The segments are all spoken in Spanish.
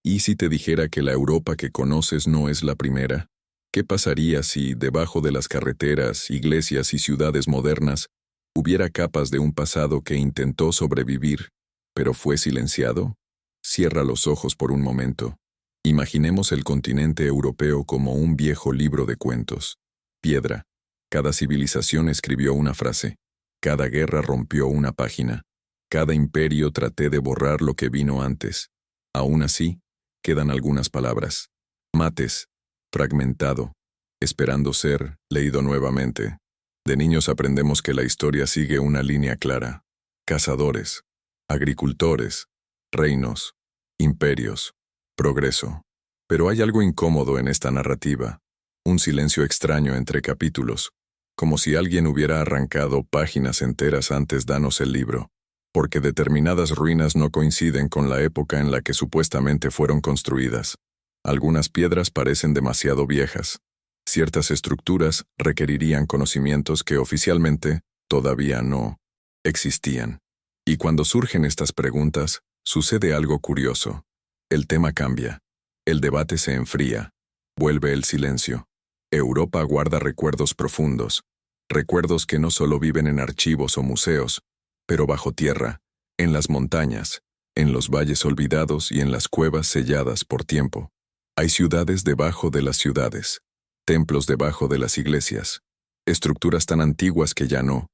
¿Y si te dijera que la Europa que conoces no es la primera? ¿Qué pasaría si, debajo de las carreteras, iglesias y ciudades modernas, hubiera capas de un pasado que intentó sobrevivir, pero fue silenciado? Cierra los ojos por un momento. Imaginemos el continente europeo como un viejo libro de cuentos. Piedra. Cada civilización escribió una frase. Cada guerra rompió una página. Cada imperio traté de borrar lo que vino antes. Aún así, quedan algunas palabras. Mates. Fragmentado. Esperando ser leído nuevamente. De niños aprendemos que la historia sigue una línea clara. Cazadores. Agricultores. Reinos. Imperios. Progreso. Pero hay algo incómodo en esta narrativa. Un silencio extraño entre capítulos. Como si alguien hubiera arrancado páginas enteras antes de darnos el libro. Porque determinadas ruinas no coinciden con la época en la que supuestamente fueron construidas. Algunas piedras parecen demasiado viejas. Ciertas estructuras requerirían conocimientos que oficialmente todavía no existían. Y cuando surgen estas preguntas, sucede algo curioso. El tema cambia. El debate se enfría. Vuelve el silencio. Europa guarda recuerdos profundos. Recuerdos que no solo viven en archivos o museos, pero bajo tierra, en las montañas, en los valles olvidados y en las cuevas selladas por tiempo. Hay ciudades debajo de las ciudades, templos debajo de las iglesias, estructuras tan antiguas que ya no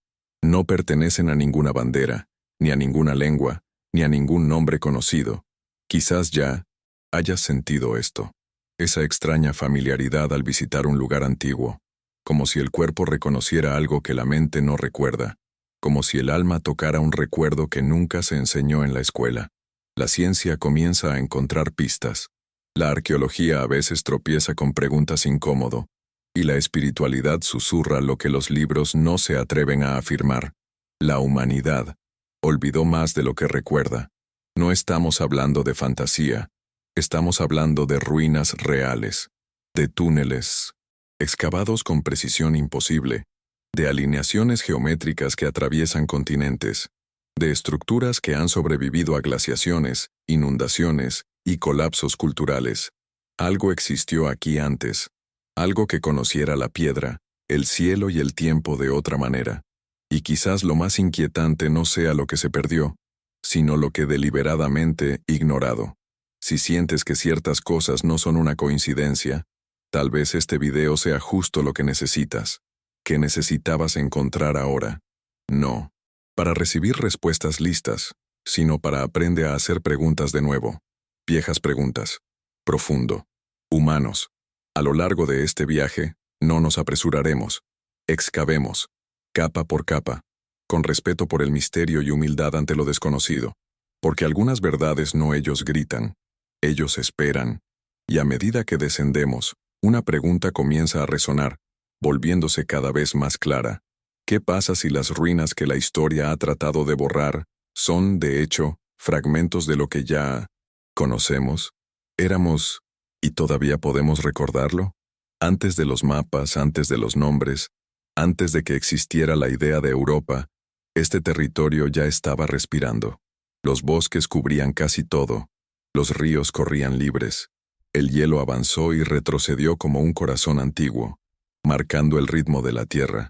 pertenecen a ninguna bandera, ni a ninguna lengua, ni a ningún nombre conocido. Quizás ya hayas sentido esto, esa extraña familiaridad al visitar un lugar antiguo, como si el cuerpo reconociera algo que la mente no recuerda, como si el alma tocara un recuerdo que nunca se enseñó en la escuela. La ciencia comienza a encontrar pistas. La arqueología a veces tropieza con preguntas incómodas, y la espiritualidad susurra lo que los libros no se atreven a afirmar. La humanidad olvidó más de lo que recuerda. No estamos hablando de fantasía, estamos hablando de ruinas reales, de túneles excavados con precisión imposible, de alineaciones geométricas que atraviesan continentes, de estructuras que han sobrevivido a glaciaciones, inundaciones y colapsos culturales. Algo existió aquí antes, algo que conociera la piedra, el cielo y el tiempo de otra manera. Y quizás lo más inquietante no sea lo que se perdió, sino lo que deliberadamente ignorado. Si sientes que ciertas cosas no son una coincidencia, tal vez este video sea justo lo que necesitas, que necesitabas encontrar ahora. No para recibir respuestas listas, sino para aprender a hacer preguntas de nuevo. Viejas preguntas. Profundo. Humanos. A lo largo de este viaje, no nos apresuraremos. Excavemos, capa por capa, con respeto por el misterio y humildad ante lo desconocido, porque algunas verdades no ellos gritan, ellos esperan, y a medida que descendemos, una pregunta comienza a resonar, volviéndose cada vez más clara. ¿Qué pasa si las ruinas que la historia ha tratado de borrar son, de hecho, fragmentos de lo que ya conocemos? ¿Éramos y todavía podemos recordarlo? Antes de los mapas, antes de los nombres, antes de que existiera la idea de Europa, este territorio ya estaba respirando. Los bosques cubrían casi todo, los ríos corrían libres, el hielo avanzó y retrocedió como un corazón antiguo, marcando el ritmo de la tierra.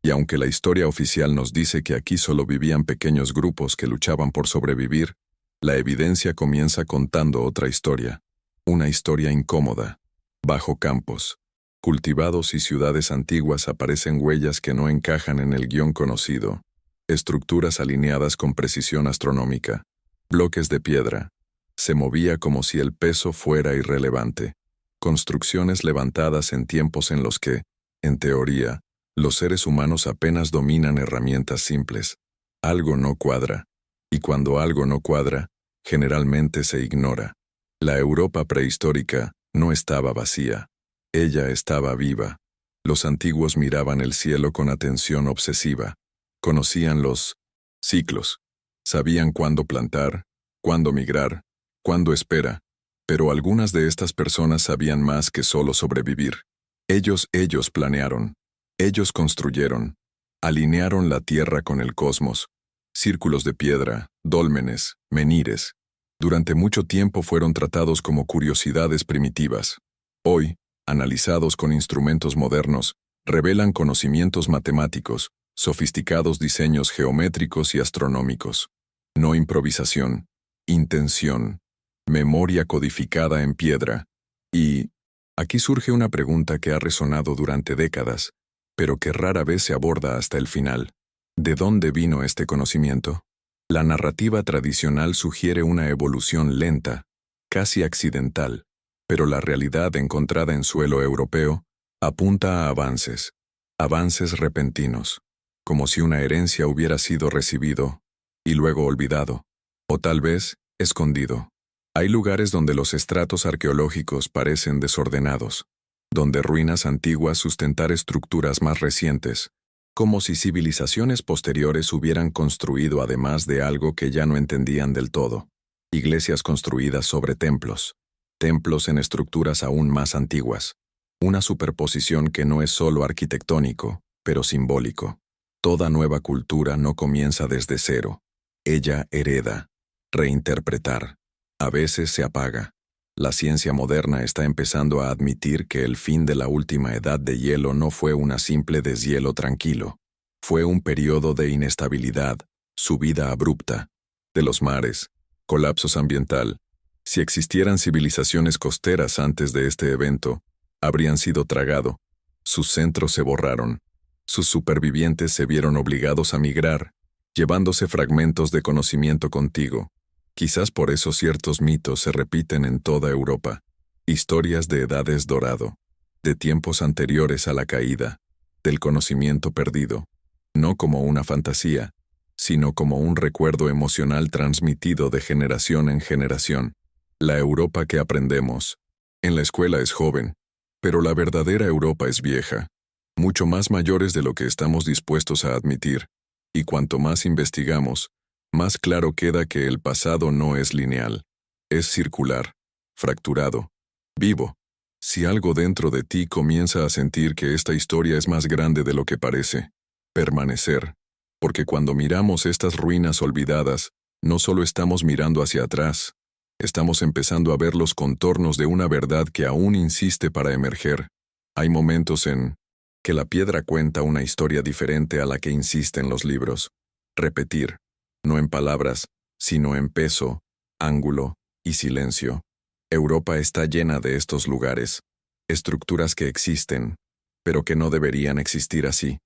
Y aunque la historia oficial nos dice que aquí solo vivían pequeños grupos que luchaban por sobrevivir, la evidencia comienza contando otra historia. Una historia incómoda. Bajo campos, cultivados y ciudades antiguas aparecen huellas que no encajan en el guión conocido. Estructuras alineadas con precisión astronómica. Bloques de piedra. Se movía como si el peso fuera irrelevante. Construcciones levantadas en tiempos en los que, en teoría, los seres humanos apenas dominan herramientas simples. Algo no cuadra. Y cuando algo no cuadra, generalmente se ignora. La Europa prehistórica no estaba vacía. Ella estaba viva. Los antiguos miraban el cielo con atención obsesiva. Conocían los ciclos. Sabían cuándo plantar, cuándo migrar, cuándo espera. Pero algunas de estas personas sabían más que solo sobrevivir. Ellos planearon. Ellos construyeron. Alinearon la tierra con el cosmos. Círculos de piedra, dólmenes, menires. Durante mucho tiempo fueron tratados como curiosidades primitivas. Hoy, analizados con instrumentos modernos, revelan conocimientos matemáticos, sofisticados diseños geométricos y astronómicos. No improvisación, intención, memoria codificada en piedra. Y aquí surge una pregunta que ha resonado durante décadas, pero que rara vez se aborda hasta el final. ¿De dónde vino este conocimiento? La narrativa tradicional sugiere una evolución lenta, casi accidental, pero la realidad encontrada en suelo europeo apunta a avances repentinos, como si una herencia hubiera sido recibido y luego olvidado, o tal vez escondido. Hay lugares donde los estratos arqueológicos parecen desordenados, donde ruinas antiguas sustentan estructuras más recientes, como si civilizaciones posteriores hubieran construido además de algo que ya no entendían del todo. Iglesias construidas sobre templos en estructuras aún más antiguas. Una superposición que no es solo arquitectónico, pero simbólico. Toda nueva cultura no comienza desde cero. Ella hereda, reinterpretar. A veces se apaga. La ciencia moderna está empezando a admitir que el fin de la última edad de hielo no fue una simple deshielo tranquilo. Fue un periodo de inestabilidad, subida abrupta de los mares, colapsos ambiental. Si existieran civilizaciones costeras antes de este evento, habrían sido tragado. Sus centros se borraron. Sus supervivientes se vieron obligados a migrar, llevándose fragmentos de conocimiento contigo. Quizás por eso ciertos mitos se repiten en toda Europa. Historias de edades dorado, de tiempos anteriores a la caída, del conocimiento perdido, no como una fantasía, sino como un recuerdo emocional transmitido de generación en generación. La Europa que aprendemos en la escuela es joven, pero la verdadera Europa es vieja, mucho más mayores de lo que estamos dispuestos a admitir, y cuanto más investigamos, más claro queda que el pasado no es lineal, es circular, fracturado, vivo. Si algo dentro de ti comienza a sentir que esta historia es más grande de lo que parece, permanecer, porque cuando miramos estas ruinas olvidadas, no solo estamos mirando hacia atrás, estamos empezando a ver los contornos de una verdad que aún insiste para emerger. Hay momentos en que la piedra cuenta una historia diferente a la que insisten los libros. Repetir, no en palabras, sino en peso, ángulo y silencio. Europa está llena de estos lugares, estructuras que existen, pero que no deberían existir así.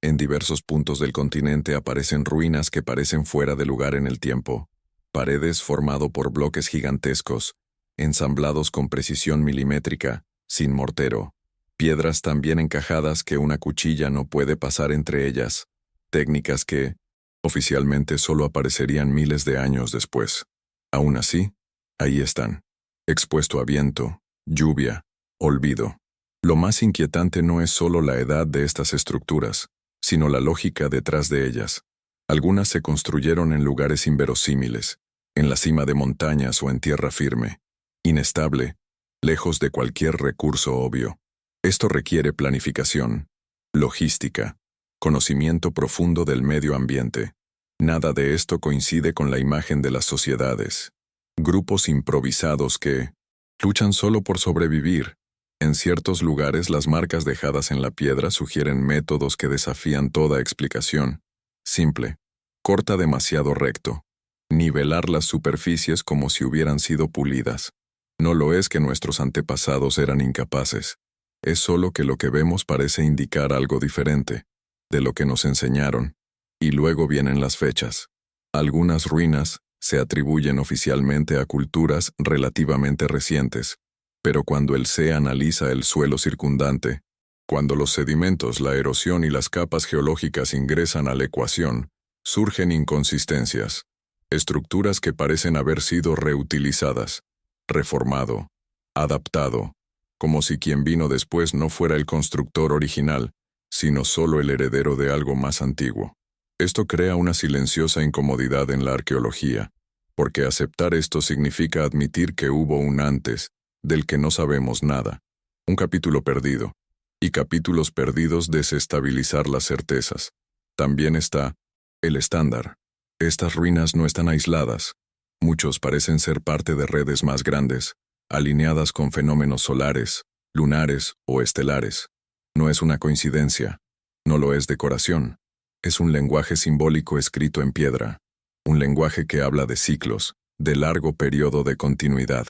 En diversos puntos del continente aparecen ruinas que parecen fuera de lugar en el tiempo. Paredes formado por bloques gigantescos, ensamblados con precisión milimétrica, sin mortero. Piedras tan bien encajadas que una cuchilla no puede pasar entre ellas. Técnicas que, oficialmente, solo aparecerían miles de años después. Aún así, ahí están, expuesto a viento, lluvia, olvido. Lo más inquietante no es solo la edad de estas estructuras, sino la lógica detrás de ellas. Algunas se construyeron en lugares inverosímiles, en la cima de montañas o en tierra firme, inestable, lejos de cualquier recurso obvio. Esto requiere planificación, logística, conocimiento profundo del medio ambiente. Nada de esto coincide con la imagen de las sociedades. Grupos improvisados que luchan solo por sobrevivir. En ciertos lugares las marcas dejadas en la piedra sugieren métodos que desafían toda explicación. Simple, corta demasiado recto. Nivelar las superficies como si hubieran sido pulidas. No lo es que nuestros antepasados eran incapaces. Es solo que lo que vemos parece indicar algo diferente de lo que nos enseñaron. Y luego vienen las fechas. Algunas ruinas se atribuyen oficialmente a culturas relativamente recientes, pero cuando el se analiza el suelo circundante, cuando los sedimentos, la erosión y las capas geológicas ingresan a la ecuación, surgen inconsistencias, estructuras que parecen haber sido reutilizadas, reformado, adaptado, como si quien vino después no fuera el constructor original, sino solo el heredero de algo más antiguo. Esto crea una silenciosa incomodidad en la arqueología, porque aceptar esto significa admitir que hubo un antes, del que no sabemos nada, un capítulo perdido, y capítulos perdidos desestabilizar las certezas. También está el estándar. Estas ruinas no están aisladas, Muchos parecen ser parte de redes más grandes, alineadas con fenómenos solares, lunares o estelares. No es una coincidencia, no lo es decoración. Es un lenguaje simbólico escrito en piedra, un lenguaje que habla de ciclos, de largo periodo de continuidad.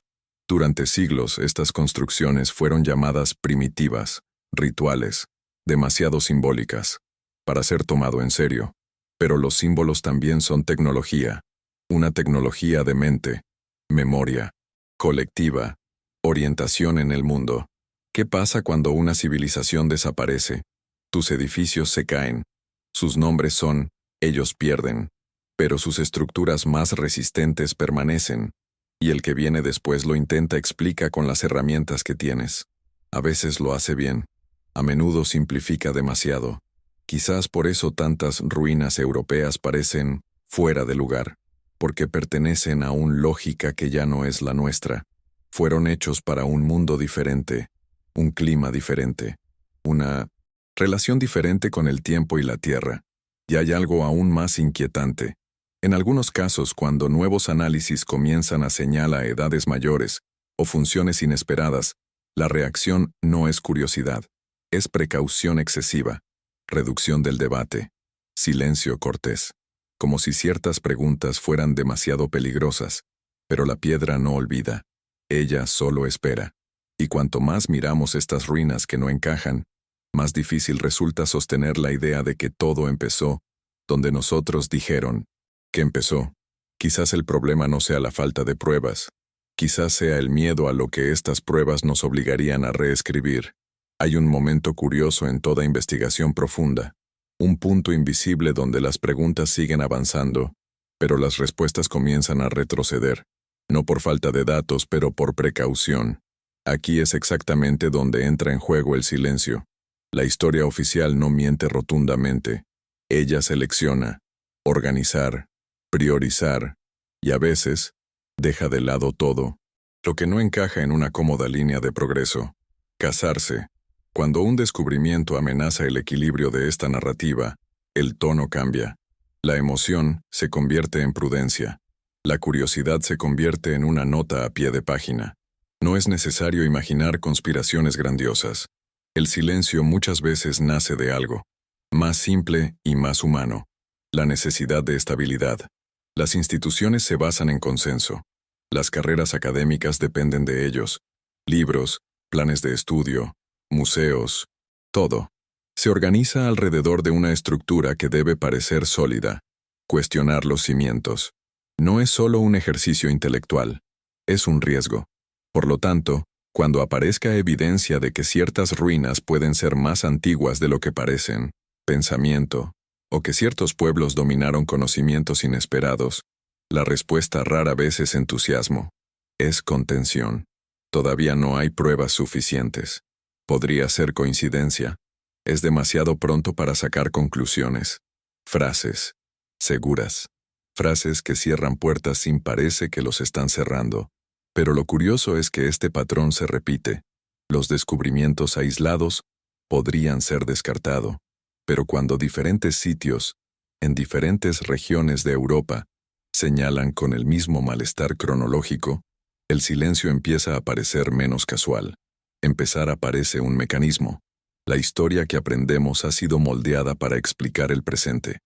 Durante siglos, estas construcciones fueron llamadas primitivas, rituales, demasiado simbólicas, para ser tomado en serio. Pero los símbolos también son tecnología, una tecnología de mente, memoria, colectiva, orientación en el mundo. ¿Qué pasa cuando una civilización desaparece? Tus edificios se caen. Sus nombres son, ellos pierden, pero sus estructuras más resistentes permanecen, y el que viene después lo intenta explica con las herramientas que tienes. A veces lo hace bien, a menudo simplifica demasiado. Quizás por eso tantas ruinas europeas parecen fuera de lugar, porque pertenecen a una lógica que ya no es la nuestra. Fueron hechos para un mundo diferente, un clima diferente, una relación diferente con el tiempo y la tierra. Y hay algo aún más inquietante. En algunos casos, cuando nuevos análisis comienzan a señalar edades mayores o funciones inesperadas, la reacción no es curiosidad, es precaución excesiva, reducción del debate, silencio cortés, como si ciertas preguntas fueran demasiado peligrosas, pero la piedra no olvida, ella solo espera. Y cuanto más miramos estas ruinas que no encajan, más difícil resulta sostener la idea de que todo empezó, donde nosotros dijeron que empezó. Quizás el problema no sea la falta de pruebas, quizás sea el miedo a lo que estas pruebas nos obligarían a reescribir. Hay un momento curioso en toda investigación profunda, un punto invisible donde las preguntas siguen avanzando, pero las respuestas comienzan a retroceder, no por falta de datos, pero por precaución. Aquí es exactamente donde entra en juego el silencio. La historia oficial no miente rotundamente. Ella selecciona, organizar, priorizar, y a veces, deja de lado todo, lo que no encaja en una cómoda línea de progreso. Casarse. Cuando un descubrimiento amenaza el equilibrio de esta narrativa, el tono cambia. La emoción se convierte en prudencia. La curiosidad se convierte en una nota a pie de página. No es necesario imaginar conspiraciones grandiosas. El silencio muchas veces nace de algo más simple y más humano. La necesidad de estabilidad. Las instituciones se basan en consenso. Las carreras académicas dependen de ellos. Libros, planes de estudio, museos, todo. Se organiza alrededor de una estructura que debe parecer sólida. Cuestionar los cimientos. No es solo un ejercicio intelectual, es un riesgo. Por lo tanto, cuando aparezca evidencia de que ciertas ruinas pueden ser más antiguas de lo que parecen, pensamiento, o que ciertos pueblos dominaron conocimientos inesperados, la respuesta rara vez es entusiasmo, es contención. Todavía no hay pruebas suficientes. Podría ser coincidencia. Es demasiado pronto para sacar conclusiones. Frases seguras. Frases que cierran puertas sin parece que los están cerrando. Pero lo curioso es que este patrón se repite. Los descubrimientos aislados podrían ser descartados, pero cuando diferentes sitios, en diferentes regiones de Europa, señalan con el mismo malestar cronológico, el silencio empieza a parecer menos casual. Empezar aparece un mecanismo. La historia que aprendemos ha sido moldeada para explicar el presente.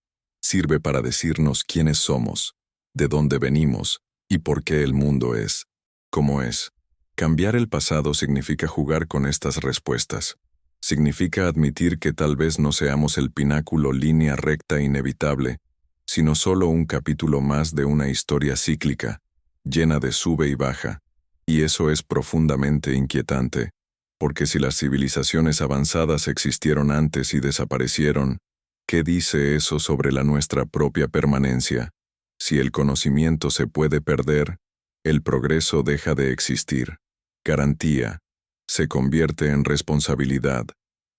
Sirve para decirnos quiénes somos, de dónde venimos y por qué el mundo es como es. Cambiar el pasado significa jugar con estas respuestas. Significa admitir que tal vez no seamos el pináculo línea recta inevitable, sino solo un capítulo más de una historia cíclica, llena de sube y baja. Y eso es profundamente inquietante, porque si las civilizaciones avanzadas existieron antes y desaparecieron, ¿qué dice eso sobre la nuestra propia permanencia? Si el conocimiento se puede perder, el progreso deja de existir. Garantía. Se convierte en responsabilidad.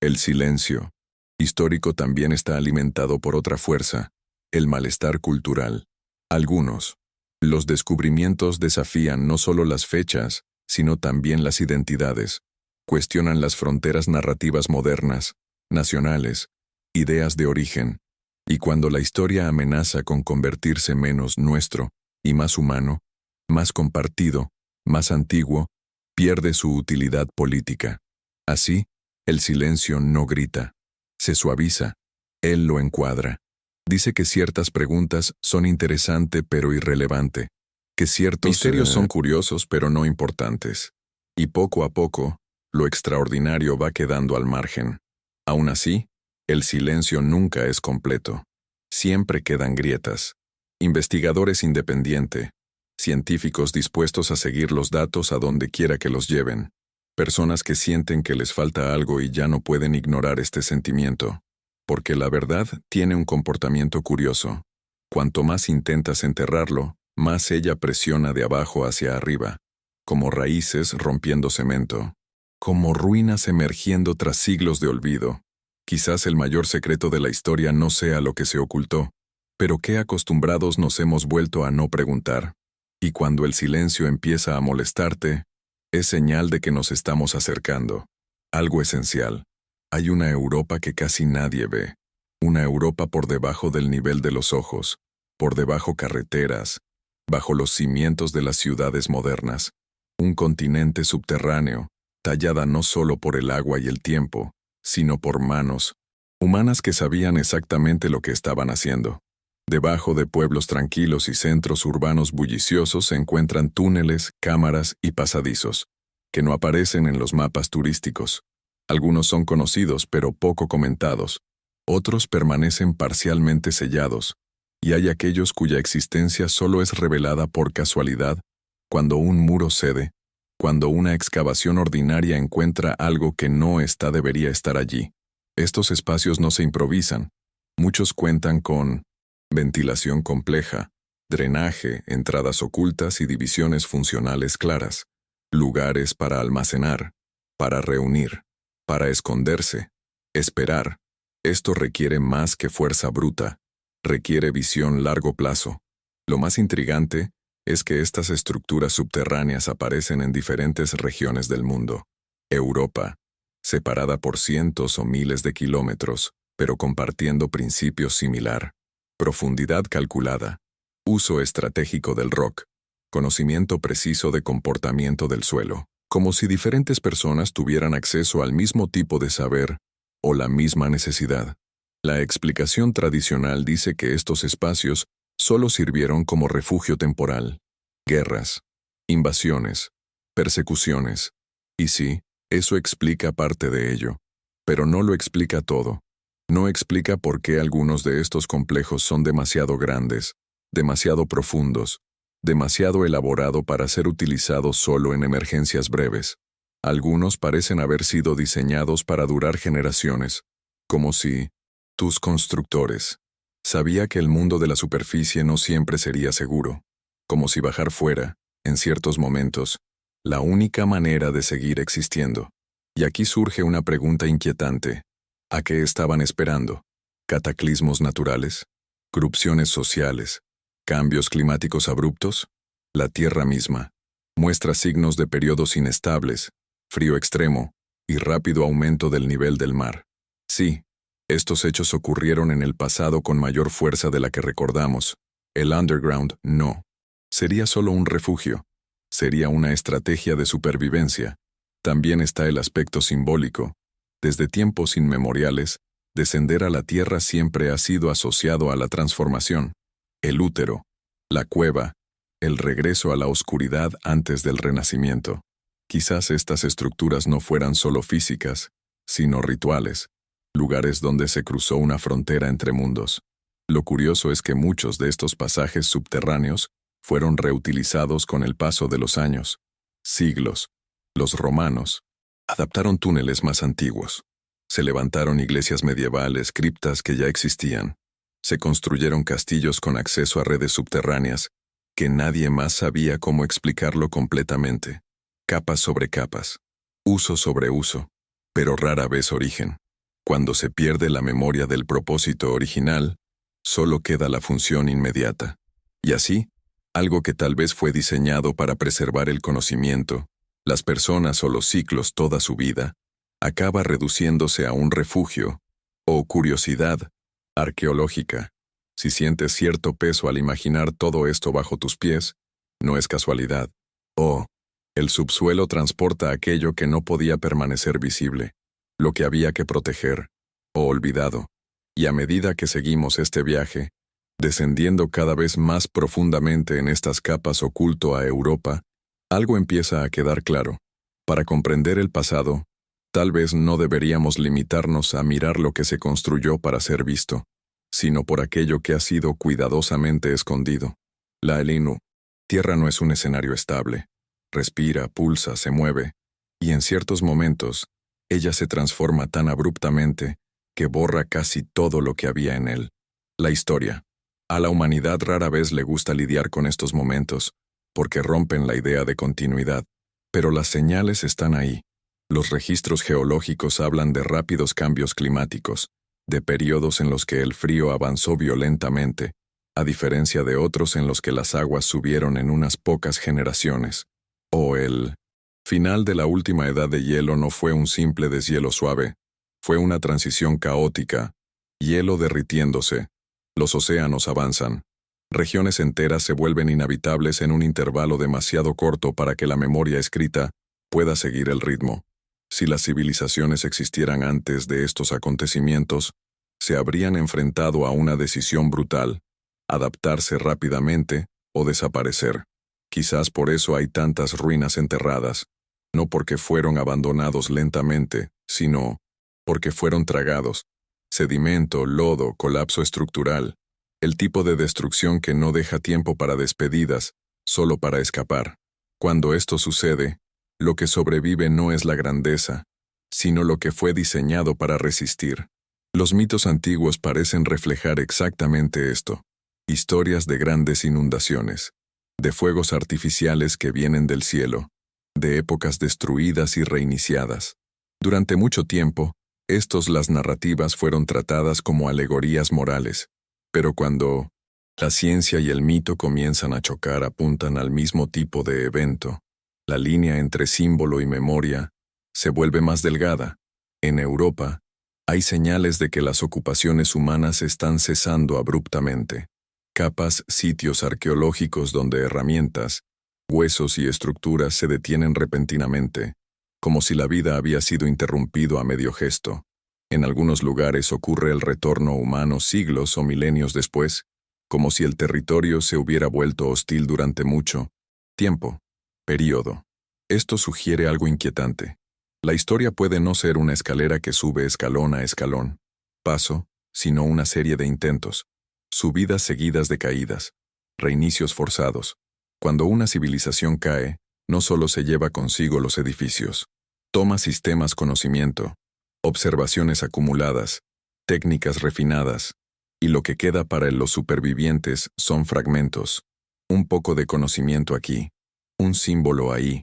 El silencio histórico también está alimentado por otra fuerza, el malestar cultural. Algunos. Los descubrimientos desafían no solo las fechas, sino también las identidades. Cuestionan las fronteras narrativas modernas, nacionales, ideas de origen. Y cuando la historia amenaza con convertirse menos nuestro y más humano, más compartido, más antiguo, pierde su utilidad política. Así, el silencio no grita, se suaviza, él lo encuadra. Dice que ciertas preguntas son interesantes pero irrelevante, que ciertos misterios son curiosos pero no importantes. Y poco a poco, lo extraordinario va quedando al margen. Aún así, el silencio nunca es completo. Siempre quedan grietas. Investigadores independientes, científicos dispuestos a seguir los datos a donde quiera que los lleven, personas que sienten que les falta algo y ya no pueden ignorar este sentimiento. Porque la verdad tiene un comportamiento curioso. Cuanto más intentas enterrarlo, más ella presiona de abajo hacia arriba, como raíces rompiendo cemento, como ruinas emergiendo tras siglos de olvido. Quizás el mayor secreto de la historia no sea lo que se ocultó, pero qué acostumbrados nos hemos vuelto a no preguntar. Y cuando el silencio empieza a molestarte, es señal de que nos estamos acercando. Algo esencial. Hay una Europa que casi nadie ve. Una Europa por debajo del nivel de los ojos, por debajo carreteras, bajo los cimientos de las ciudades modernas. Un continente subterráneo, tallada no solo por el agua y el tiempo, sino por manos humanas que sabían exactamente lo que estaban haciendo. Debajo de pueblos tranquilos y centros urbanos bulliciosos se encuentran túneles, cámaras y pasadizos, que no aparecen en los mapas turísticos. Algunos son conocidos pero poco comentados, otros permanecen parcialmente sellados, y hay aquellos cuya existencia solo es revelada por casualidad, cuando un muro cede, cuando una excavación ordinaria encuentra algo que no debería estar allí. Estos espacios no se improvisan. Muchos cuentan con ventilación compleja, drenaje, entradas ocultas y divisiones funcionales claras, lugares para almacenar, para reunir, para esconderse, esperar. Esto requiere más que fuerza bruta, requiere visión largo plazo. Lo más intrigante es que estas estructuras subterráneas aparecen en diferentes regiones del mundo. Europa, separada por cientos o miles de kilómetros, pero compartiendo principios similar. Profundidad calculada, uso estratégico del rock, conocimiento preciso de comportamiento del suelo, como si diferentes personas tuvieran acceso al mismo tipo de saber o la misma necesidad. La explicación tradicional dice que estos espacios solo sirvieron como refugio temporal. Guerras, invasiones, persecuciones. Y sí, eso explica parte de ello, pero no lo explica todo. No explica por qué algunos de estos complejos son demasiado grandes, demasiado profundos, demasiado elaborado para ser utilizados solo en emergencias breves. Algunos parecen haber sido diseñados para durar generaciones, como si tus constructores sabía que el mundo de la superficie no siempre sería seguro, como si bajar fuera, en ciertos momentos, la única manera de seguir existiendo. Y aquí surge una pregunta inquietante. ¿A qué estaban esperando? ¿Cataclismos naturales? ¿Corrupciones sociales? ¿Cambios climáticos abruptos? La Tierra misma muestra signos de periodos inestables, frío extremo y rápido aumento del nivel del mar. Sí, estos hechos ocurrieron en el pasado con mayor fuerza de la que recordamos. El underground no. Sería solo un refugio. Sería una estrategia de supervivencia. También está el aspecto simbólico. Desde tiempos inmemoriales, descender a la tierra siempre ha sido asociado a la transformación. El útero, la cueva, el regreso a la oscuridad antes del renacimiento. Quizás estas estructuras no fueran solo físicas, sino rituales, lugares donde se cruzó una frontera entre mundos. Lo curioso es que muchos de estos pasajes subterráneos fueron reutilizados con el paso de los años. Siglos. Los romanos adaptaron túneles más antiguos. Se levantaron iglesias medievales, criptas que ya existían. Se construyeron castillos con acceso a redes subterráneas que nadie más sabía cómo explicarlo completamente. Capas sobre capas, uso sobre uso, pero rara vez origen. Cuando se pierde la memoria del propósito original, solo queda la función inmediata. Y así, algo que tal vez fue diseñado para preservar el conocimiento, las personas o los ciclos toda su vida, acaba reduciéndose a un refugio o curiosidad arqueológica. Si sientes cierto peso al imaginar todo esto bajo tus pies, No es casualidad. Oh, el subsuelo transporta aquello que no podía permanecer visible, lo que había que proteger, o olvidado. Y a medida que seguimos este viaje, descendiendo cada vez más profundamente en estas capas oculto a Europa, algo empieza a quedar claro. Para comprender el pasado, tal vez no deberíamos limitarnos a mirar lo que se construyó para ser visto, sino por aquello que ha sido cuidadosamente escondido. La Elinu. Tierra no es un escenario estable. Respira, pulsa, se mueve, y en ciertos momentos, ella se transforma tan abruptamente que borra casi todo lo que había en él. La historia. A la humanidad rara vez le gusta lidiar con estos momentos, porque rompen la idea de continuidad, pero las señales están ahí. Los registros geológicos hablan de rápidos cambios climáticos, de periodos en los que el frío avanzó violentamente, a diferencia de otros en los que las aguas subieron en unas pocas generaciones. O el final de la última edad de hielo no fue un simple deshielo suave, fue una transición caótica, hielo derritiéndose, los océanos avanzan, regiones enteras se vuelven inhabitables en un intervalo demasiado corto para que la memoria escrita pueda seguir el ritmo. Si las civilizaciones existieran antes de estos acontecimientos, se habrían enfrentado a una decisión brutal: adaptarse rápidamente o desaparecer. Quizás por eso hay tantas ruinas enterradas, no porque fueron abandonados lentamente, sino porque fueron tragados. Sedimento, lodo, colapso estructural, el tipo de destrucción que no deja tiempo para despedidas, solo para escapar. Cuando esto sucede, lo que sobrevive no es la grandeza, sino lo que fue diseñado para resistir. Los mitos antiguos parecen reflejar exactamente esto. Historias de grandes inundaciones, de fuegos artificiales que vienen del cielo, de épocas destruidas y reiniciadas. Durante mucho tiempo, las narrativas fueron tratadas como alegorías morales, pero cuando la ciencia y el mito comienzan a chocar, apuntan al mismo tipo de evento. La línea entre símbolo y memoria se vuelve más delgada. En Europa, hay señales de que las ocupaciones humanas están cesando abruptamente. Capas, sitios arqueológicos donde herramientas, huesos y estructuras se detienen repentinamente, como si la vida había sido interrumpido a medio gesto. En algunos lugares ocurre el retorno humano siglos o milenios después, como si el territorio se hubiera vuelto hostil durante mucho tiempo. Período. Esto sugiere algo inquietante. La historia puede no ser una escalera que sube escalón a escalón, paso, sino una serie de intentos, subidas seguidas de caídas, reinicios forzados. Cuando una civilización cae, no solo se lleva consigo los edificios, toma sistemas conocimiento, observaciones acumuladas, técnicas refinadas, y lo que queda para los supervivientes son fragmentos, un poco de conocimiento aquí, un símbolo ahí,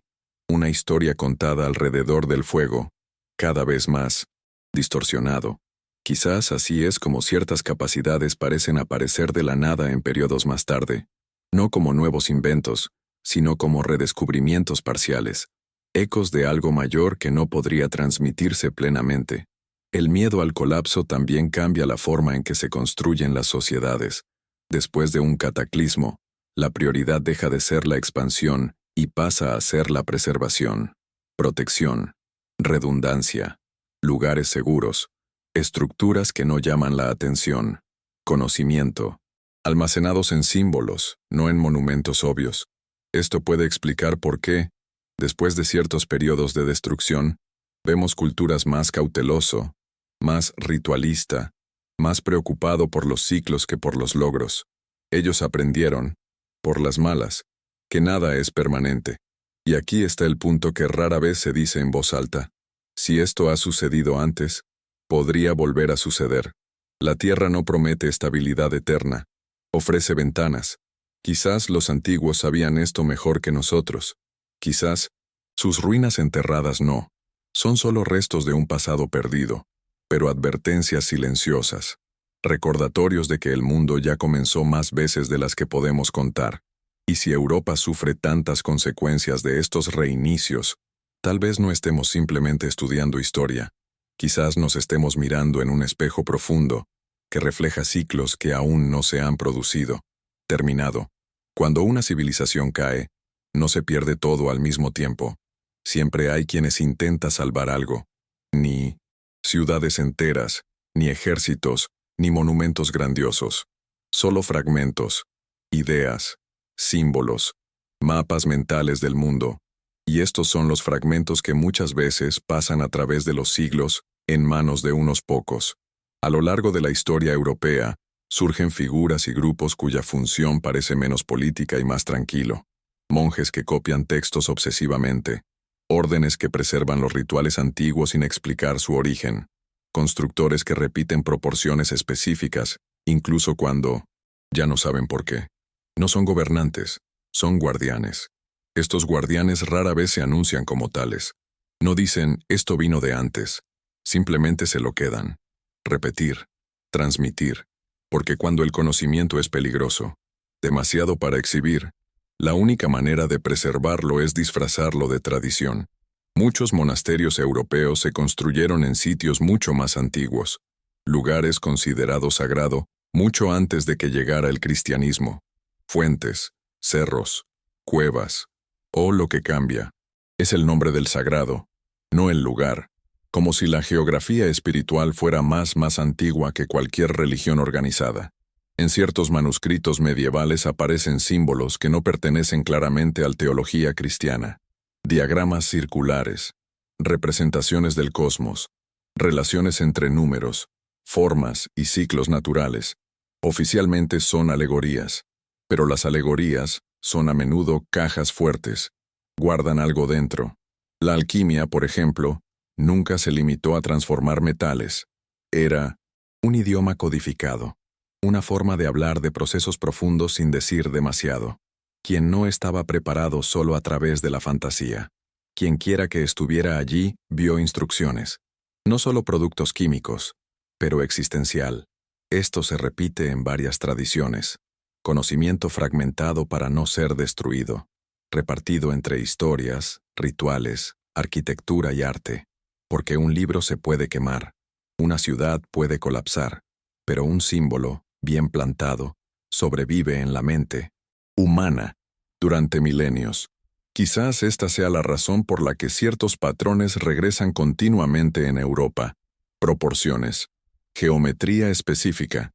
una historia contada alrededor del fuego, cada vez más distorsionado. Quizás así es como ciertas capacidades parecen aparecer de la nada en periodos más tarde, no como nuevos inventos, sino como redescubrimientos parciales, ecos de algo mayor que no podría transmitirse plenamente. El miedo al colapso también cambia la forma en que se construyen las sociedades. Después de un cataclismo, la prioridad deja de ser la expansión y pasa a ser la preservación, protección, redundancia, lugares seguros, estructuras que no llaman la atención, conocimiento, almacenados en símbolos, no en monumentos obvios. Esto puede explicar por qué, después de ciertos periodos de destrucción, vemos culturas más cauteloso, más ritualista, más preocupado por los ciclos que por los logros. Ellos aprendieron, por las malas, que nada es permanente. Y aquí está el punto que rara vez se dice en voz alta. Si esto ha sucedido antes, podría volver a suceder. La Tierra no promete estabilidad eterna, ofrece ventanas. Quizás los antiguos sabían esto mejor que nosotros. Quizás sus ruinas enterradas no. Son solo restos de un pasado perdido, pero advertencias silenciosas, recordatorios de que el mundo ya comenzó más veces de las que podemos contar. Y si Europa sufre tantas consecuencias de estos reinicios, tal vez no estemos simplemente estudiando historia. Quizás nos estemos mirando en un espejo profundo, que refleja ciclos que aún no se han producido, terminado. Cuando una civilización cae, No se pierde todo al mismo tiempo. Siempre hay quienes intentan salvar algo. Ni ciudades enteras, ni ejércitos, ni monumentos grandiosos. Solo fragmentos, ideas, símbolos, mapas mentales del mundo. Y estos son los fragmentos que muchas veces pasan a través de los siglos en manos de unos pocos. A lo largo de la historia europea, surgen figuras y grupos cuya función parece menos política y más tranquilo. Monjes que copian textos obsesivamente. Órdenes que preservan los rituales antiguos sin explicar su origen. Constructores que repiten proporciones específicas, incluso cuando ya no saben por qué. No son gobernantes, son guardianes. Estos guardianes rara vez se anuncian como tales. No dicen, esto vino de antes. Simplemente se lo quedan. Repetir, transmitir. Porque cuando el conocimiento es peligroso, demasiado para exhibir, la única manera de preservarlo es disfrazarlo de tradición. Muchos monasterios europeos se construyeron en sitios mucho más antiguos, lugares considerados sagrado mucho antes de que llegara el cristianismo. Fuentes, cerros, cuevas, o lo que cambia, es el nombre del sagrado, no el lugar, como si la geografía espiritual fuera más antigua que cualquier religión organizada. En ciertos manuscritos medievales aparecen símbolos que no pertenecen claramente a la teología cristiana. Diagramas circulares, representaciones del cosmos, relaciones entre números, formas y ciclos naturales. Oficialmente son alegorías, pero las alegorías son a menudo cajas fuertes, guardan algo dentro. La alquimia, por ejemplo, nunca se limitó a transformar metales. Era un idioma codificado, una forma de hablar de procesos profundos sin decir demasiado. Quien no estaba preparado solo a través de la fantasía. Quien quiera que estuviera allí vio instrucciones. No solo productos químicos, pero existencial. Esto se repite en varias tradiciones. Conocimiento fragmentado para no ser destruido. Repartido entre historias, rituales, arquitectura y arte. Porque un libro se puede quemar, una ciudad puede colapsar, pero un símbolo, bien plantado, sobrevive en la mente humana durante milenios. Quizás esta sea la razón por la que ciertos patrones regresan continuamente en Europa. Proporciones, geometría específica,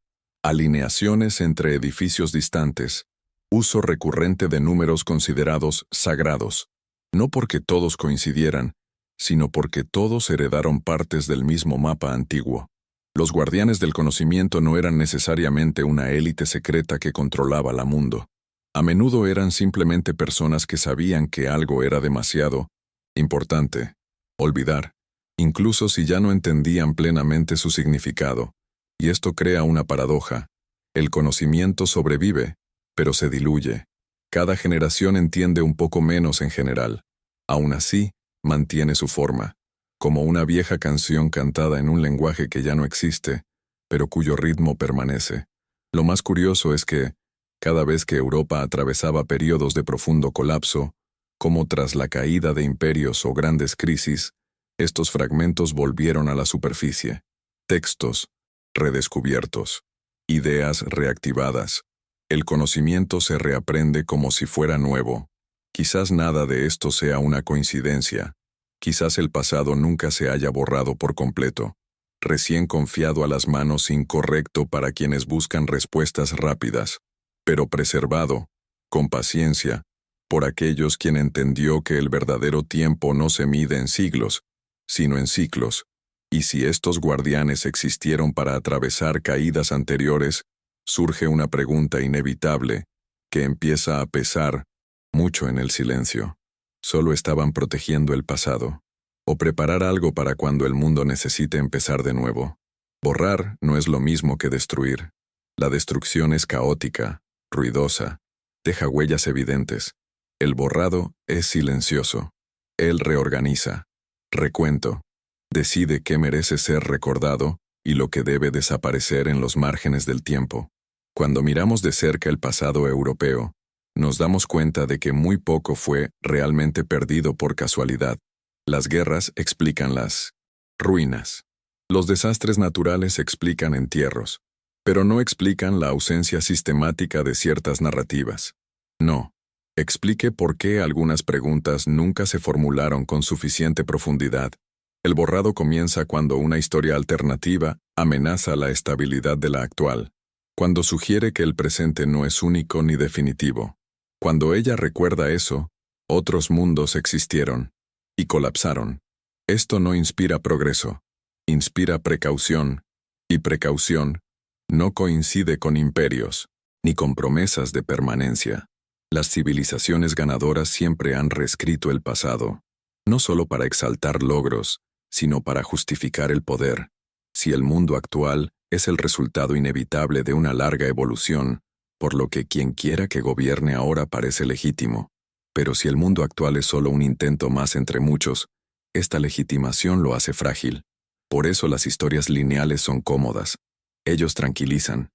alineaciones entre edificios distantes, uso recurrente de números considerados sagrados, no porque todos coincidieran, sino porque todos heredaron partes del mismo mapa antiguo. Los guardianes del conocimiento no eran necesariamente una élite secreta que controlaba el mundo. A menudo eran simplemente personas que sabían que algo era demasiado importante, olvidar, incluso si ya no entendían plenamente su significado. Y esto crea una paradoja. El conocimiento sobrevive, pero se diluye. Cada generación entiende un poco menos en general. Aún así, mantiene su forma, como una vieja canción cantada en un lenguaje que ya no existe, pero cuyo ritmo permanece. Lo más curioso es que, cada vez que Europa atravesaba periodos de profundo colapso, como tras la caída de imperios o grandes crisis, estos fragmentos volvieron a la superficie. Textos redescubiertos, ideas reactivadas. El conocimiento se reaprende como si fuera nuevo. Quizás nada de esto sea una coincidencia. Quizás el pasado nunca se haya borrado por completo, recién confiado a las manos incorrecto para quienes buscan respuestas rápidas, pero preservado, con paciencia, por aquellos quien entendió que el verdadero tiempo no se mide en siglos, sino en ciclos, y si estos guardianes existieron para atravesar caídas anteriores, surge una pregunta inevitable, que empieza a pesar mucho en el silencio. Solo estaban protegiendo el pasado, o preparar algo para cuando el mundo necesite empezar de nuevo. Borrar no es lo mismo que destruir. La destrucción es caótica, ruidosa, deja huellas evidentes. El borrado es silencioso. Él reorganiza, recuento, decide qué merece ser recordado y lo que debe desaparecer en los márgenes del tiempo. Cuando miramos de cerca el pasado europeo, nos damos cuenta de que muy poco fue realmente perdido por casualidad. Las guerras explican las ruinas. Los desastres naturales explican entierros, pero no explican la ausencia sistemática de ciertas narrativas. No, Explique por qué algunas preguntas nunca se formularon con suficiente profundidad. El borrado comienza cuando una historia alternativa amenaza la estabilidad de la actual, cuando sugiere que el presente no es único ni definitivo. Cuando ella recuerda eso, otros mundos existieron y colapsaron. Esto no inspira progreso, inspira precaución, y precaución no coincide con imperios, ni con promesas de permanencia. Las civilizaciones ganadoras siempre han reescrito el pasado, no solo para exaltar logros, sino para justificar el poder. Si el mundo actual es el resultado inevitable de una larga evolución, por lo que quien quiera que gobierne ahora parece legítimo. Pero si el mundo actual es solo un intento más entre muchos, esta legitimación lo hace frágil. Por eso las historias lineales son cómodas. Ellos tranquilizan.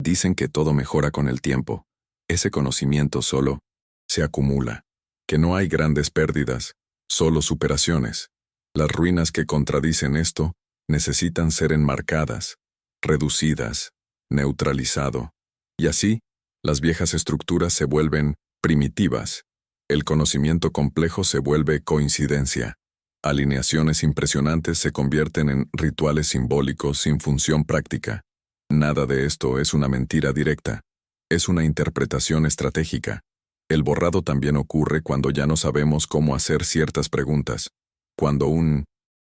Dicen que todo mejora con el tiempo. Ese conocimiento solo se acumula. Que no hay grandes pérdidas, solo superaciones. Las ruinas que contradicen esto necesitan ser enmarcadas, reducidas, neutralizado. Y así, las viejas estructuras se vuelven primitivas. El conocimiento complejo se vuelve coincidencia. Alineaciones impresionantes se convierten en rituales simbólicos sin función práctica. Nada de esto es una mentira directa. Es una interpretación estratégica. El borrado también ocurre cuando ya no sabemos cómo hacer ciertas preguntas. Cuando un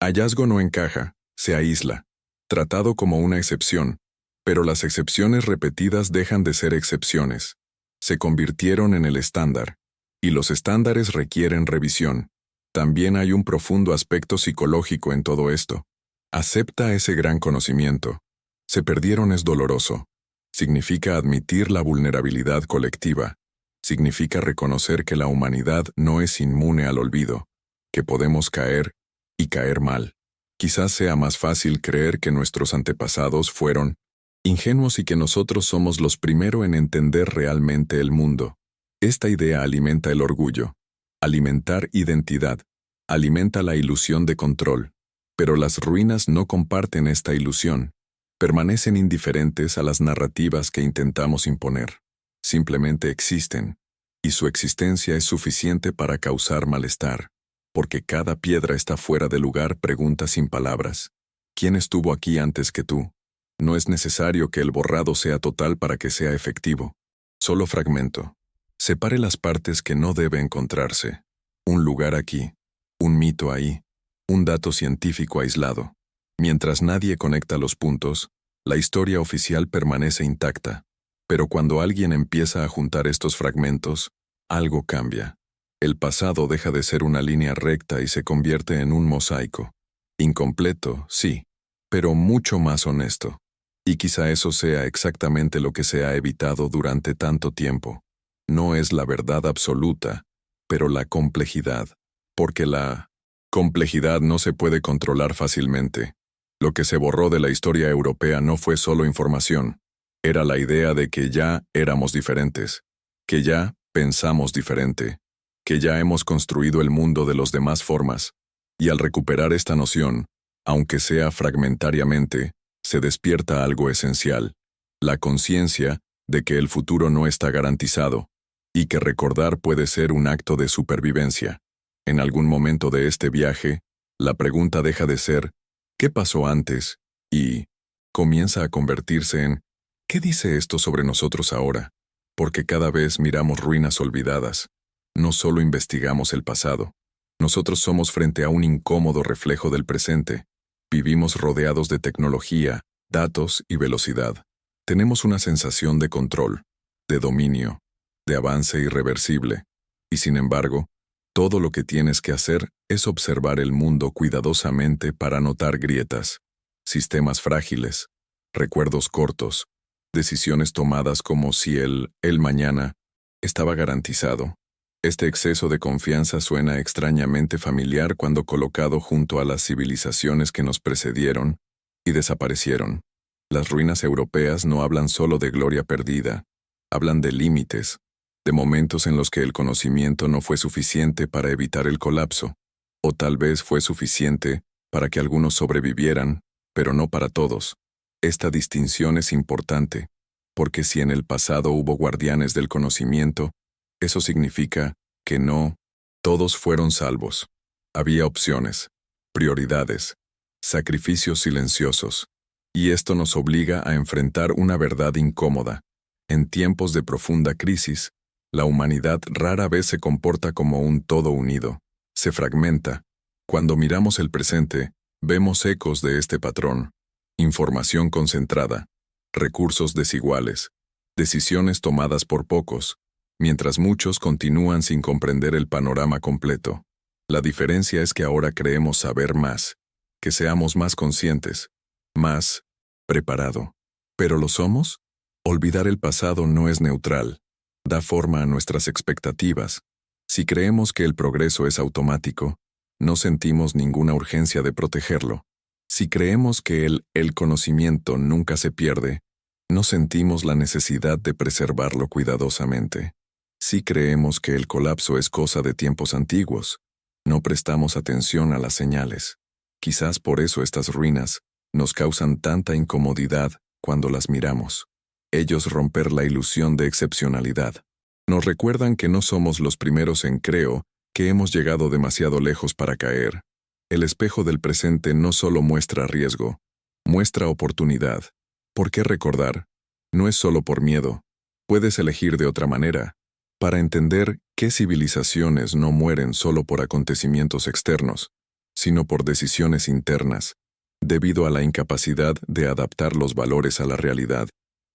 hallazgo no encaja, se aísla, tratado como una excepción, pero las excepciones repetidas dejan de ser excepciones. Se convirtieron en el estándar, y los estándares requieren revisión. También hay un profundo aspecto psicológico en todo esto. Acepta ese gran conocimiento. Se perdieron es doloroso. Significa admitir la vulnerabilidad colectiva. Significa reconocer que la humanidad no es inmune al olvido, que podemos caer, y caer mal. Quizás sea más fácil creer que nuestros antepasados fueron ingenuos y que nosotros somos los primeros en entender realmente el mundo. Esta idea alimenta el orgullo. Alimentar identidad. Alimenta la ilusión de control. Pero las ruinas no comparten esta ilusión. Permanecen indiferentes a las narrativas que intentamos imponer. Simplemente existen, y su existencia es suficiente para causar malestar, porque cada piedra está fuera de lugar, pregunta sin palabras. ¿Quién estuvo aquí antes que tú? No es necesario que el borrado sea total para que sea efectivo. Solo fragmento. Separe las partes que no debe encontrarse. Un lugar aquí, un mito ahí, un dato científico aislado. Mientras nadie conecta los puntos, la historia oficial permanece intacta. Pero cuando alguien empieza a juntar estos fragmentos, algo cambia. El pasado deja de ser una línea recta y se convierte en un mosaico. Incompleto, sí, pero mucho más honesto. Y quizá eso sea exactamente lo que se ha evitado durante tanto tiempo. No es la verdad absoluta, pero la complejidad. Porque la complejidad no se puede controlar fácilmente. Lo que se borró de la historia europea no fue solo información. Era la idea de que ya éramos diferentes, que ya pensamos diferente, que ya hemos construido el mundo de las demás formas. Y al recuperar esta noción, aunque sea fragmentariamente, se despierta algo esencial, la conciencia de que el futuro no está garantizado, y que recordar puede ser un acto de supervivencia. En algún momento de este viaje, la pregunta deja de ser ¿qué pasó antes? Y comienza a convertirse en ¿qué dice esto sobre nosotros ahora? Porque cada vez miramos ruinas olvidadas. No solo investigamos el pasado. Nosotros somos frente a un incómodo reflejo del presente. Vivimos rodeados de tecnología, datos y velocidad. Tenemos una sensación de control, de dominio, de avance irreversible. Y sin embargo, todo lo que tienes que hacer es observar el mundo cuidadosamente para notar grietas, sistemas frágiles, recuerdos cortos, decisiones tomadas como si el mañana estaba garantizado. Este exceso de confianza suena extrañamente familiar cuando colocado junto a las civilizaciones que nos precedieron y desaparecieron. Las ruinas europeas no hablan solo de gloria perdida, hablan de límites, de momentos en los que el conocimiento no fue suficiente para evitar el colapso, o tal vez fue suficiente para que algunos sobrevivieran, pero no para todos. Esta distinción es importante, porque si en el pasado hubo guardianes del conocimiento, Eso significa que no todos fueron salvos. Había opciones, prioridades, sacrificios silenciosos, y esto nos obliga a enfrentar una verdad incómoda. En tiempos de profunda crisis, la humanidad rara vez se comporta como un todo unido. Se fragmenta. Cuando miramos el presente, vemos ecos de este patrón. Información concentrada, recursos desiguales, decisiones tomadas por pocos, mientras muchos continúan sin comprender el panorama completo. La diferencia es que ahora creemos saber más, que seamos más conscientes, más preparado. ¿Pero lo somos? Olvidar el pasado no es neutral, da forma a nuestras expectativas. Si creemos que el progreso es automático, no sentimos ninguna urgencia de protegerlo. Si creemos que el conocimiento nunca se pierde, no sentimos la necesidad de preservarlo cuidadosamente. Si creemos que el colapso es cosa de tiempos antiguos, no prestamos atención a las señales. Quizás por eso estas ruinas nos causan tanta incomodidad cuando las miramos. Ellos romper la ilusión de excepcionalidad. Nos recuerdan que no somos los primeros en creo, que hemos llegado demasiado lejos para caer. El espejo del presente no solo muestra riesgo, muestra oportunidad. ¿Por qué recordar? No es solo por miedo. Puedes elegir de otra manera, para entender qué civilizaciones no mueren solo por acontecimientos externos, sino por decisiones internas, debido a la incapacidad de adaptar los valores a la realidad,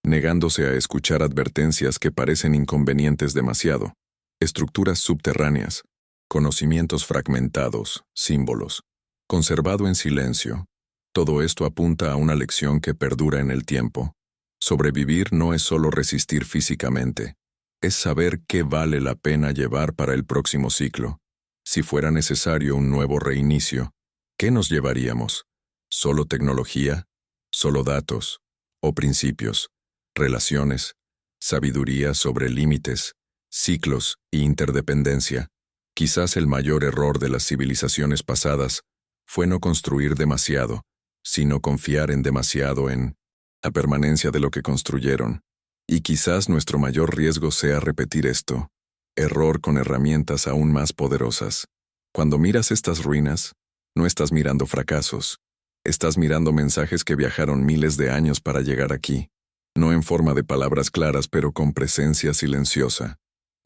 negándose a escuchar advertencias que parecen inconvenientes demasiado, estructuras subterráneas, conocimientos fragmentados, símbolos, conservado en silencio. Todo esto apunta a una lección que perdura en el tiempo. Sobrevivir no es solo resistir físicamente, es saber qué vale la pena llevar para el próximo ciclo. Si fuera necesario un nuevo reinicio, ¿qué nos llevaríamos? ¿Solo tecnología? ¿Solo datos? ¿O principios? ¿Relaciones? ¿Sabiduría sobre límites, ciclos e interdependencia? Quizás el mayor error de las civilizaciones pasadas fue no construir demasiado, sino confiar en demasiado en la permanencia de lo que construyeron. Y quizás nuestro mayor riesgo sea repetir esto, error con herramientas aún más poderosas. Cuando miras estas ruinas, no estás mirando fracasos, estás mirando mensajes que viajaron miles de años para llegar aquí, no en forma de palabras claras pero con presencia silenciosa.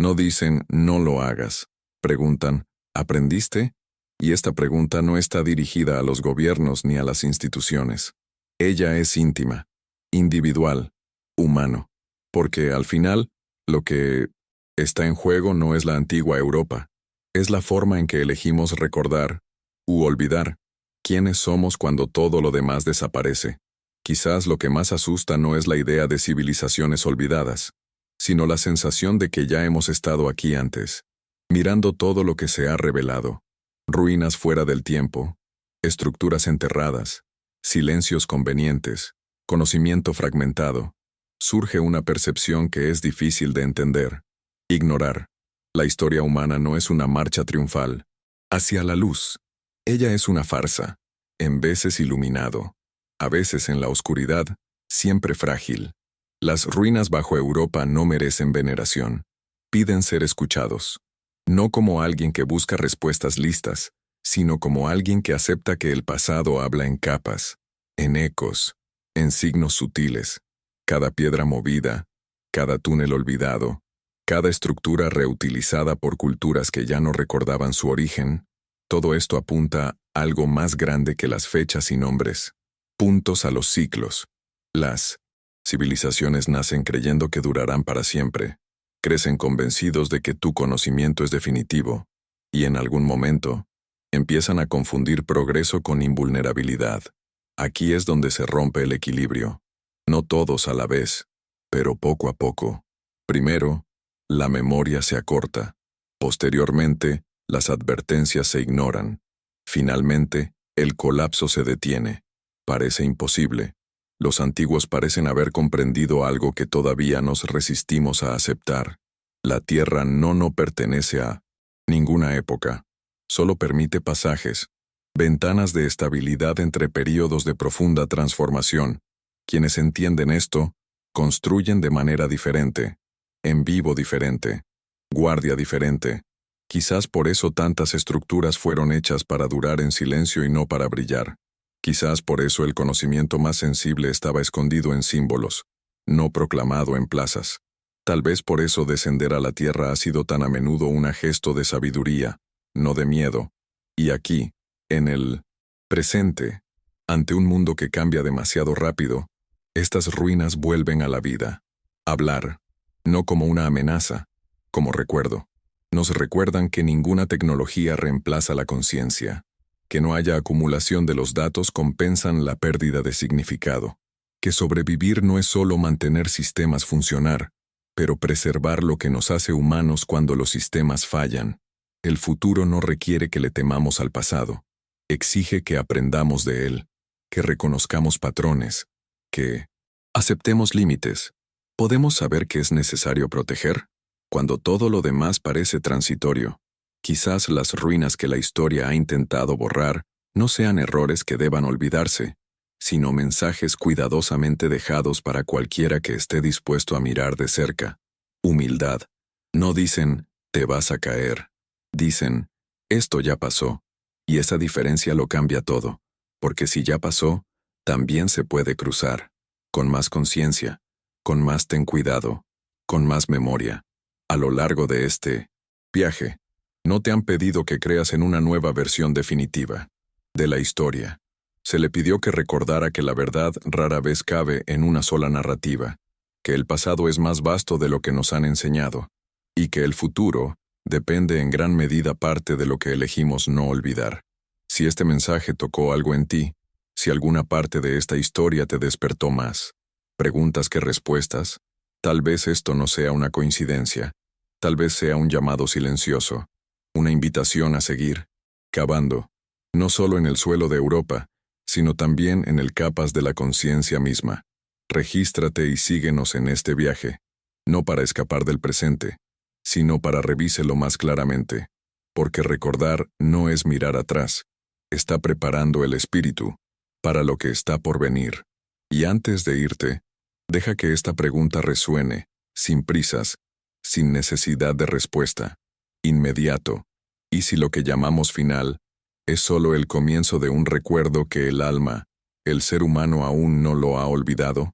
No dicen, no lo hagas, preguntan, ¿aprendiste? Y esta pregunta no está dirigida a los gobiernos ni a las instituciones. Ella es íntima, individual, humano. Porque al final, lo que está en juego no es la antigua Europa, es la forma en que elegimos recordar u olvidar quiénes somos cuando todo lo demás desaparece. Quizás lo que más asusta no es la idea de civilizaciones olvidadas, sino la sensación de que ya hemos estado aquí antes, mirando todo lo que se ha revelado, ruinas fuera del tiempo, estructuras enterradas, silencios convenientes, conocimiento fragmentado. Surge una percepción que es difícil de entender. Ignorar. La historia humana no es una marcha triunfal hacia la luz. Ella es una farsa, en veces iluminado, a veces en la oscuridad, siempre frágil. Las ruinas bajo Europa no merecen veneración. Piden ser escuchados. No como alguien que busca respuestas listas, sino como alguien que acepta que el pasado habla en capas, en ecos, en signos sutiles. Cada piedra movida, cada túnel olvidado, cada estructura reutilizada por culturas que ya no recordaban su origen, todo esto apunta a algo más grande que las fechas y nombres. Puntos a los ciclos. Las civilizaciones nacen creyendo que durarán para siempre, crecen convencidos de que tu conocimiento es definitivo, y en algún momento, empiezan a confundir progreso con invulnerabilidad. Aquí es donde se rompe el equilibrio. No todos a la vez, pero poco a poco. Primero, la memoria se acorta. Posteriormente, las advertencias se ignoran. Finalmente, el colapso se detiene. Parece imposible. Los antiguos parecen haber comprendido algo que todavía nos resistimos a aceptar. La Tierra no pertenece a ninguna época. Solo permite pasajes, ventanas de estabilidad entre períodos de profunda transformación. Quienes entienden esto, construyen de manera diferente, en vivo diferente. guardia diferente. Quizás por eso tantas estructuras fueron hechas para durar en silencio y no para brillar. Quizás por eso el conocimiento más sensible estaba escondido en símbolos, no proclamado en plazas. Tal vez por eso descender a la tierra ha sido tan a menudo un gesto de sabiduría, no de miedo. Y aquí, en el presente, ante un mundo que cambia demasiado rápido, estas ruinas vuelven a la vida. Hablar, no como una amenaza, como recuerdo. Nos recuerdan que ninguna tecnología reemplaza la conciencia, que no haya acumulación de los datos compensan la pérdida de significado, que sobrevivir no es solo mantener sistemas funcionar, pero preservar lo que nos hace humanos cuando los sistemas fallan. El futuro no requiere que le temamos al pasado, exige que aprendamos de él, que reconozcamos patrones, que aceptemos límites. ¿Podemos saber qué es necesario proteger? Cuando todo lo demás parece transitorio, quizás las ruinas que la historia ha intentado borrar no sean errores que deban olvidarse, sino mensajes cuidadosamente dejados para cualquiera que esté dispuesto a mirar de cerca. Humildad. No dicen, te vas a caer. Dicen, esto ya pasó. Y esa diferencia lo cambia todo, porque si ya pasó, también se puede cruzar, con más conciencia, con más ten cuidado, con más memoria. A lo largo de este viaje, no te han pedido que creas en una nueva versión definitiva de la historia. Se le pidió que recordara que la verdad rara vez cabe en una sola narrativa, que el pasado es más vasto de lo que nos han enseñado, y que el futuro depende en gran medida parte de lo que elegimos no olvidar. Si este mensaje tocó algo en ti, si alguna parte de esta historia te despertó más preguntas que respuestas, tal vez esto no sea una coincidencia, tal vez sea un llamado silencioso, una invitación a seguir, cavando, no solo en el suelo de Europa, sino también en el capas de la conciencia misma. Regístrate y síguenos en este viaje, no para escapar del presente, sino para revíselo más claramente, porque recordar no es mirar atrás, está preparando el espíritu para lo que está por venir. Y antes de irte, deja que esta pregunta resuene, sin prisas, sin necesidad de respuesta, inmediato, y si lo que llamamos final es solo el comienzo de un recuerdo que el alma, el ser humano aún no lo ha olvidado,